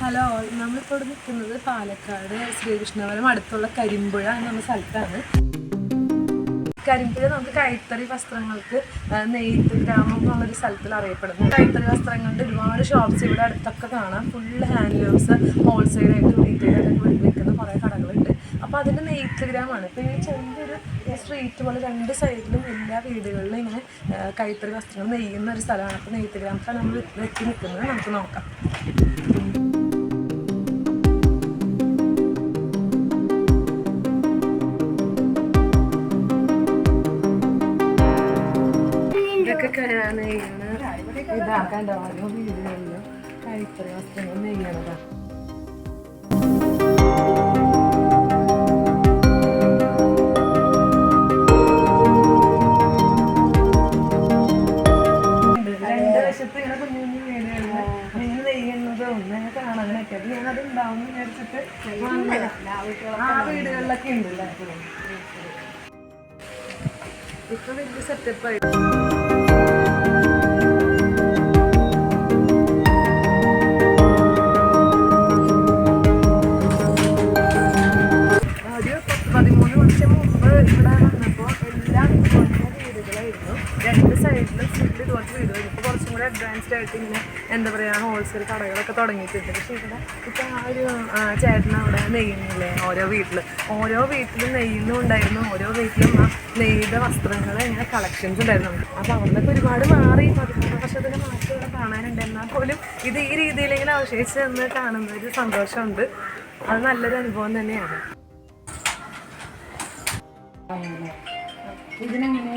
Hello, നമ്മളിപ്പോൾ ഇവിടെ നിൽക്കുന്നത് പാലക്കാട് ശ്രീകൃഷ്ണപുരം അടുത്തുള്ള കരിമ്പുഴ എന്ന സ്ഥലത്താണ്. കരിമ്പുഴ നമുക്ക് കൈത്തറി വസ്ത്രങ്ങൾക്ക് നെയ്ത്ത് ഗ്രാമം എന്നുള്ളൊരു സ്ഥലത്തിൽ അറിയപ്പെടുന്നു. കൈത്തറി വസ്ത്രങ്ങളുടെ ഒരുപാട് ഷോപ്സ് ഇവിടെ അടുത്തൊക്കെ കാണാം. ഫുള്ള് ഹാൻഡ്ലൂംസ് ഹോൾസെയിലായിട്ട് റീറ്റെയിലായിട്ടൊക്കെ വിൽക്കുന്ന കുറേ കടകളുണ്ട്. അപ്പോൾ അതിൻ്റെ നെയ്ത്ത് ഗ്രാമമാണ്. ഇപ്പോൾ ഈ ചെറിയൊരു സ്ട്രീറ്റ് പോലെ രണ്ട് സൈഡിലും എല്ലാ വീടുകളിലും ഇങ്ങനെ കൈത്തറി വസ്ത്രങ്ങൾ നെയ്യുന്ന ഒരു സ്ഥലമാണ്. അപ്പോൾ നെയ്ത്ത് ഗ്രാമത്താണ് നമ്മൾ വെച്ച് നിൽക്കുന്നത്. നമുക്ക് നോക്കാം. ഇതാക്കണ്ട ഓരോ വീടുകളിലും കൈത്തറി വസ്ത്രങ്ങൾ നെയ്യണതാണ്. രണ്ട് വശത്ത് ഇങ്ങനെ കുഞ്ഞു കുഞ്ഞു വീടുകളിൽ നിങ്ങൾ നെയ്യുന്നതും അങ്ങനെ കാണാൻ അങ്ങനെയൊക്കെ. അത് ഞാനത് ഉണ്ടാവും വിചാരിച്ചിട്ട് ആ വീടുകളിലൊക്കെ ഉണ്ടല്ലേ. ഇപ്പൊ വലിയ സെറ്റപ്പായിട്ട് രണ്ട് സൈഡിലും ഫുള്ള് ഇതുപോലത്തെ വീടുകൾ. ഇപ്പോൾ കുറച്ചും കൂടെ അഡ്വാൻസ്ഡ് ആയിട്ട് ഇങ്ങനെ എന്താ പറയുക ഹോൾസെയിൽ കടകളൊക്കെ തുടങ്ങിയിട്ടുണ്ട്. പക്ഷേ ഇവിടെ ഇപ്പോൾ ആ ഒരു ചേട്ടൻ അവിടെ നെയ്യുന്നില്ലേ ഓരോ വീട്ടിലും നെയ്യുന്നും ഉണ്ടായിരുന്നു. ഓരോ വീട്ടിലും ആ നെയ്ത വസ്ത്രങ്ങൾ ഇങ്ങനെ കളക്ഷൻസ് ഉണ്ടായിരുന്നു. അപ്പോൾ അവിടുന്നൊക്കെ ഒരുപാട് മാറി 13 വർഷത്തിന് മാറ്റം ഇവിടെ കാണാനുണ്ട്. എന്നാൽ പോലും ഇത് ഈ രീതിയിലെങ്കിലും അവശേഷിച്ചെന്ന് കാണുന്ന ഒരു സന്തോഷമുണ്ട്. അത് നല്ലൊരു അനുഭവം തന്നെയാണ്. ഇതിനെങ്ങനെ